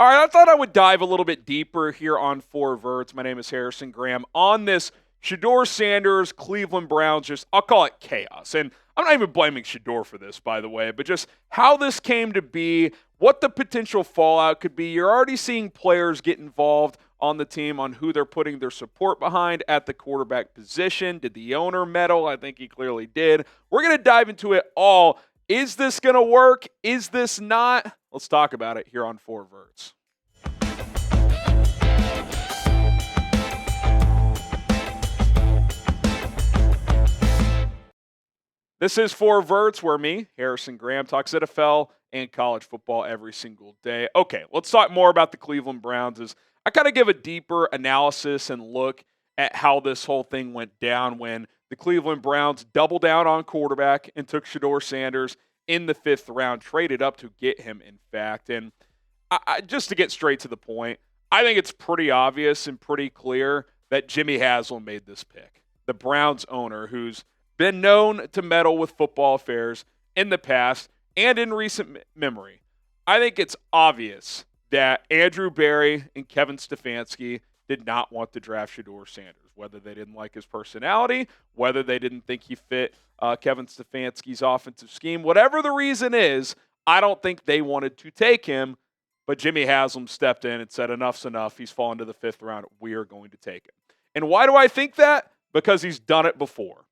All right, I thought I would dive a little bit deeper here on Four Verts. My name is Harrison Graham. On this Shedeur Sanders, Cleveland Browns, I'll call it chaos. And I'm not even blaming Shedeur for this, by the way, but just how this came to be, what the potential fallout could be. You're already seeing players get involved on the team on who they're putting their support behind at the quarterback position. Did the owner meddle? I think he clearly did. We're going to dive into it all. Is this going to work? Is this not? Let's talk about it here on Four Verts. This is Four Verts, where me, Harrison Graham, talks NFL and college football every single day. Okay, let's talk more about the Cleveland Browns. As I kind of give a deeper analysis and look at how this whole thing went down when the Cleveland Browns doubled down on quarterback and took Shedeur Sanders in the 5th round, traded up to get him, in fact. And just to get straight to the point, I think it's pretty obvious and pretty clear that Jimmy Haslam made this pick. The Browns owner, who's been known to meddle with football affairs in the past and in recent memory. I think it's obvious that Andrew Berry and Kevin Stefanski did not want to draft Shedeur Sanders, whether they didn't like his personality, whether they didn't think he fit Kevin Stefanski's offensive scheme. Whatever the reason is, I don't think they wanted to take him, but Jimmy Haslam stepped in and said, enough's enough. He's fallen to the 5th round. We are going to take him. And why do I think that? Because he's done it before.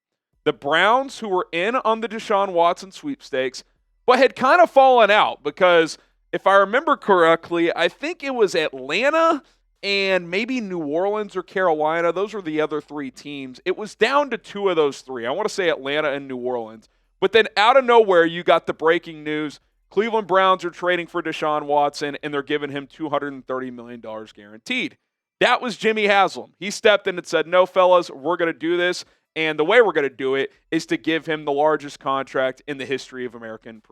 The Browns, who were in on the Deshaun Watson sweepstakes, but had kind of fallen out because, if I remember correctly, I think it was Atlanta and maybe New Orleans or Carolina. Those were the other 3 teams. It was down to 2 of those 3. I want to say Atlanta and New Orleans. But then out of nowhere, you got the breaking news. Cleveland Browns are trading for Deshaun Watson, and they're giving him $230 million guaranteed. That was Jimmy Haslam. He stepped in and said, no, fellas, we're going to do this. And the way we're going to do it is to give him the largest contract in the history of American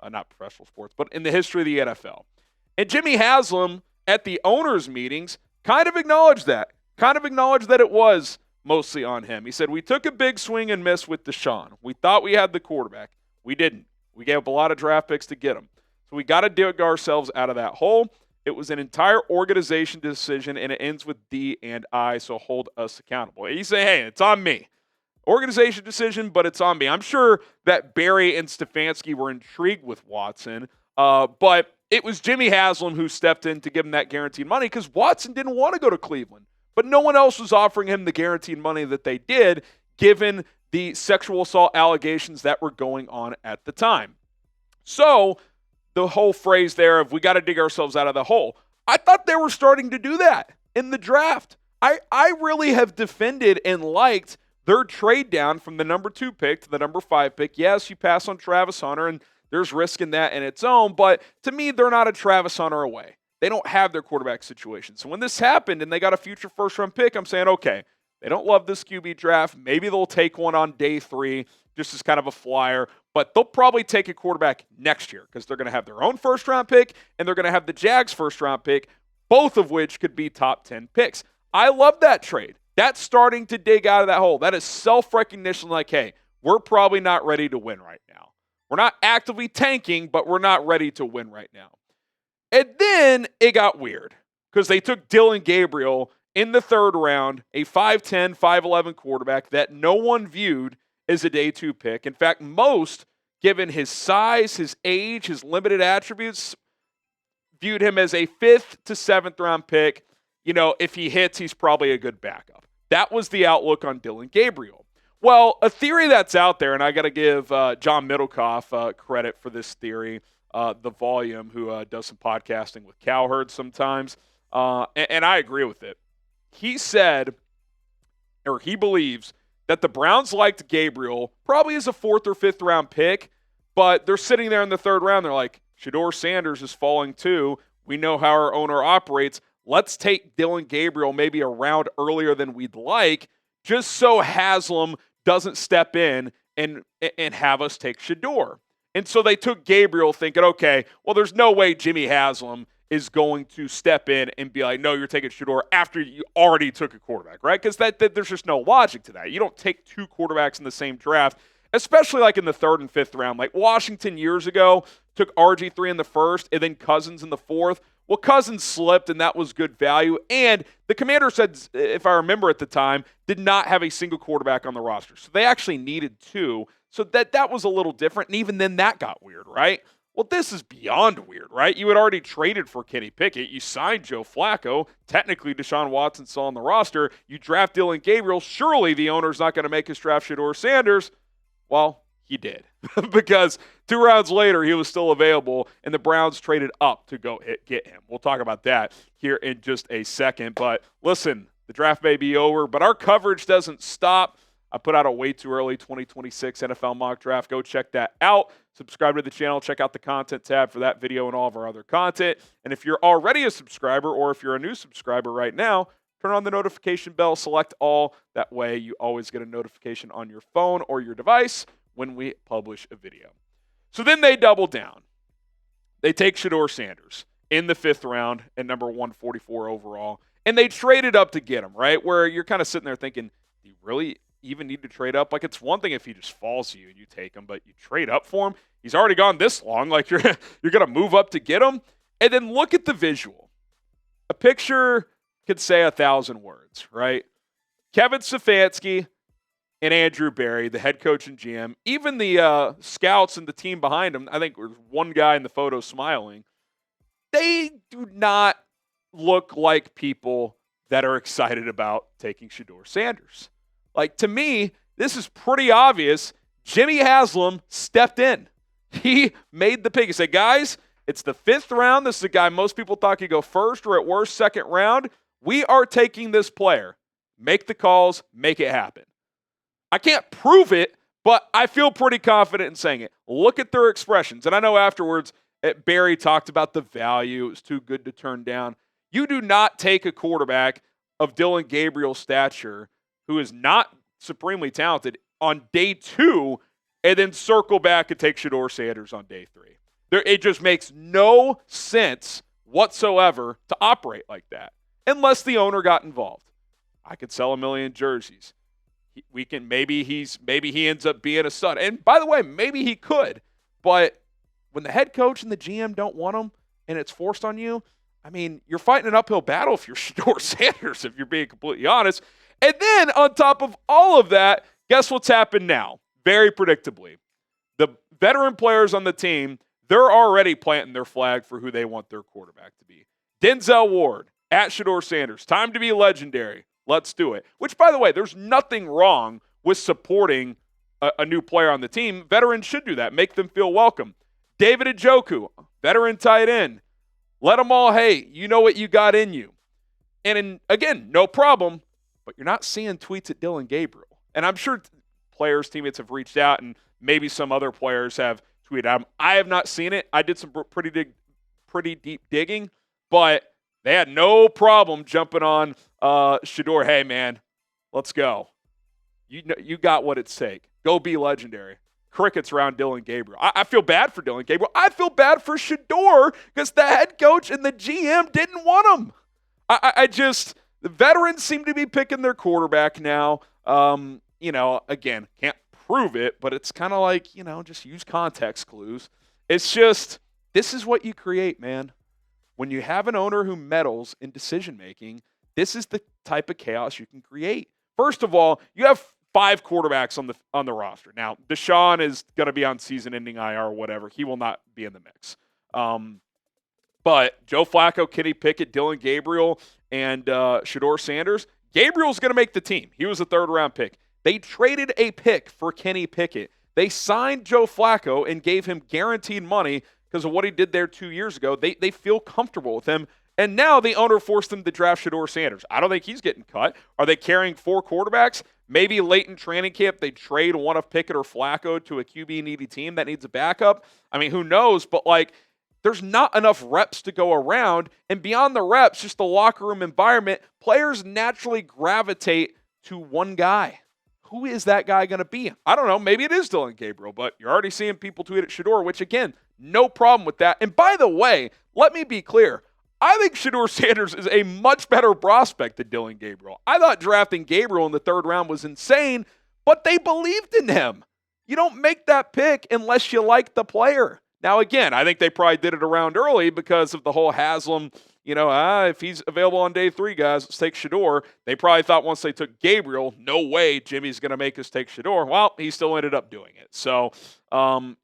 not professional sports, but in the history of the NFL. And Jimmy Haslam, at the owners' meetings, kind of acknowledged that it was mostly on him. He said, we took a big swing and miss with Deshaun. We thought we had the quarterback. We didn't. We gave up a lot of draft picks to get him. So we got to dig ourselves out of that hole. It was an entire organization decision, and it ends with Dee and I, so hold us accountable. He said, hey, it's on me. Organization decision, but it's on me. I'm sure that Berry and Stefanski were intrigued with Watson, but it was Jimmy Haslam who stepped in to give him that guaranteed money because Watson didn't want to go to Cleveland. But no one else was offering him the guaranteed money that they did, given the sexual assault allegations that were going on at the time. So the whole phrase there of we got to dig ourselves out of the hole, I thought they were starting to do that in the draft. I really have defended and liked their trade down from the number 2 pick to the number 5 pick. Yes, you pass on Travis Hunter, and there's risk in that in its own, but to me, they're not a Travis Hunter away. They don't have their quarterback situation. So when this happened and they got a future first-round pick, I'm saying, okay, they don't love this QB draft. Maybe they'll take one on day 3 just as kind of a flyer, but they'll probably take a quarterback next year because they're going to have their own first-round pick and they're going to have the Jags' first-round pick, both of which could be top 10 picks. I love that trade. That's starting to dig out of that hole. That is self-recognition like, hey, we're probably not ready to win right now. We're not actively tanking, but we're not ready to win right now. And then it got weird because they took Dillon Gabriel in the 3rd round, a 5'10", 5'11 quarterback that no one viewed as a day 2 pick. In fact, most, given his size, his age, his limited attributes, viewed him as a 5th to 7th round pick. You know, if he hits, he's probably a good backup. That was the outlook on Dillon Gabriel. Well, a theory that's out there, and I got to give John Middlecoff credit for this theory, The Volume, who does some podcasting with Cowherd sometimes, and I agree with it. He said, or he believes, that the Browns liked Gabriel probably as a 4th or 5th round pick, but they're sitting there in the 3rd round. They're like, Shedeur Sanders is falling too. We know how our owner operates. Let's take Dillon Gabriel maybe a round earlier than we'd like, just so Haslam doesn't step in and have us take Shedeur. And so they took Gabriel thinking, okay, well, there's no way Jimmy Haslam is going to step in and be like, no, you're taking Shedeur after you already took a quarterback, right? Because that there's just no logic to that. You don't take 2 quarterbacks in the same draft, especially like in the 3rd and 5th round. Like Washington years ago took RG3 in the 1st and then Cousins in the 4th. Well, Cousins slipped, and that was good value. And the Commanders said, if I remember at the time, did not have a single quarterback on the roster. So they actually needed two. So that was a little different. And even then that got weird, right? Well, this is beyond weird, right? You had already traded for Kenny Pickett. You signed Joe Flacco. Technically, Deshaun Watson's still on the roster. You draft Dillon Gabriel. Surely the owner's not going to make us draft Shedeur Sanders. Well, he did. Because 2 rounds later, he was still available, and the Browns traded up to go get him. We'll talk about that here in just a second. But listen, the draft may be over, but our coverage doesn't stop. I put out a way too early 2026 NFL mock draft. Go check that out. Subscribe to the channel. Check out the content tab for that video and all of our other content. And if you're already a subscriber or if you're a new subscriber right now, turn on the notification bell, select all. That way you always get a notification on your phone or your device when we publish a video. So then they double down. They take Shedeur Sanders in the 5th round at number 144 overall, and they traded up to get him, right? Where you're kind of sitting there thinking, do you really even need to trade up? Like, it's one thing if he just falls to you and you take him, but you trade up for him. He's already gone this long. Like, you're going to move up to get him? And then look at the visual. A picture could say 1,000 words, right? Kevin Stefanski and Andrew Berry, the head coach and GM, even the scouts and the team behind him, I think there's one guy in the photo smiling, they do not look like people that are excited about taking Shedeur Sanders. Like, to me, this is pretty obvious. Jimmy Haslam stepped in. He made the pick. He said, guys, it's the 5th round. This is a guy most people thought could go first or at worst 2nd round. We are taking this player. Make the calls. Make it happen. I can't prove it, but I feel pretty confident in saying it. Look at their expressions. And I know afterwards, Barry talked about the value. It was too good to turn down. You do not take a quarterback of Dillon Gabriel's stature, who is not supremely talented, on day 2, and then circle back and take Shedeur Sanders on day 3. It just makes no sense whatsoever to operate like that, unless the owner got involved. I could sell 1 million jerseys. Maybe he ends up being a stud. And by the way, maybe he could. But when the head coach and the GM don't want him and it's forced on you, I mean, you're fighting an uphill battle if you're Shedeur Sanders, if you're being completely honest. And then on top of all of that, guess what's happened now? Very predictably. The veteran players on the team, they're already planting their flag for who they want their quarterback to be. Denzel Ward at Shedeur Sanders. Time to be legendary. Let's do it. Which, by the way, there's nothing wrong with supporting a new player on the team. Veterans should do that. Make them feel welcome. David Njoku, veteran tight end. Let them all, hey, you know what you got in you. And again, no problem, but you're not seeing tweets at Dillon Gabriel. And I'm sure players, teammates have reached out, and maybe some other players have tweeted at him. I have not seen it. I did some pretty deep digging, but they had no problem jumping on Shedeur. Hey, man, let's go. You got what it's take. Go be legendary. Crickets around Dillon Gabriel. I feel bad for Dillon Gabriel. I feel bad for Shedeur because the head coach and the GM didn't want him. The veterans seem to be picking their quarterback now. Again, can't prove it, but it's kind of like, just use context clues. It's just, this is what you create, man. When you have an owner who meddles in decision-making, this is the type of chaos you can create. First of all, you have 5 quarterbacks on the roster. Now, Deshaun is going to be on season-ending IR or whatever. He will not be in the mix. But Joe Flacco, Kenny Pickett, Dillon Gabriel, and Shedeur Sanders, Gabriel's going to make the team. He was a 3rd-round pick. They traded a pick for Kenny Pickett. They signed Joe Flacco and gave him guaranteed money because of what he did there 2 years ago. They feel comfortable with him. And now the owner forced them to draft Shedeur Sanders. I don't think he's getting cut. Are they carrying 4 quarterbacks? Maybe late in training camp they trade one of Pickett or Flacco to a QB-needy team that needs a backup. I mean, who knows? But, there's not enough reps to go around. And beyond the reps, just the locker room environment, players naturally gravitate to one guy. Who is that guy going to be? I don't know. Maybe it is Dillon Gabriel, but you're already seeing people tweet at Shedeur, which, again, no problem with that. And by the way, let me be clear. I think Shedeur Sanders is a much better prospect than Dillon Gabriel. I thought drafting Gabriel in the 3rd round was insane, but they believed in him. You don't make that pick unless you like the player. Now, again, I think they probably did it around early because of the whole Haslam, if he's available on day 3, guys, let's take Shedeur. They probably thought once they took Gabriel, no way Jimmy's going to make us take Shedeur. Well, he still ended up doing it. So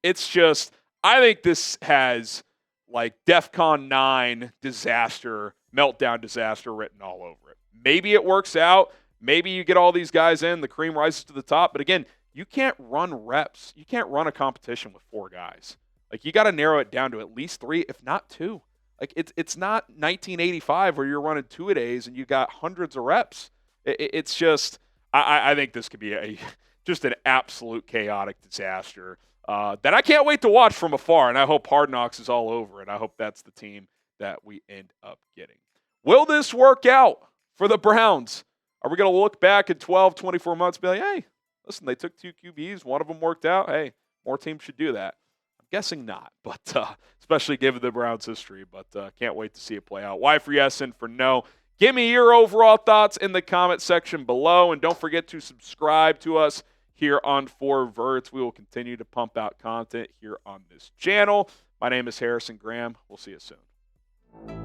it's just, I think this has like DEFCON 9 disaster, meltdown disaster written all over it. Maybe it works out. Maybe you get all these guys in, the cream rises to the top. But again, you can't run reps. You can't run a competition with 4 guys. Like, you got to narrow it down to at least 3, if not 2. Like, it's not 1985 where you're running 2-a-days and you got hundreds of reps. It's just, I think this could be just an absolute chaotic disaster that I can't wait to watch from afar. And I hope Hard Knocks is all over, and I hope that's the team that we end up getting. Will this work out for the Browns? Are we going to look back in 12, 24 months and be like, hey, listen, they took 2 QBs, one of them worked out. Hey, more teams should do that. I'm guessing not, but especially given the Browns' history. But can't wait to see it play out. Y for yes and for no. Give me your overall thoughts in the comment section below, and don't forget to subscribe to us here on Verts. We will continue to pump out content here on this channel. My name is Harrison Graham. We'll see you soon.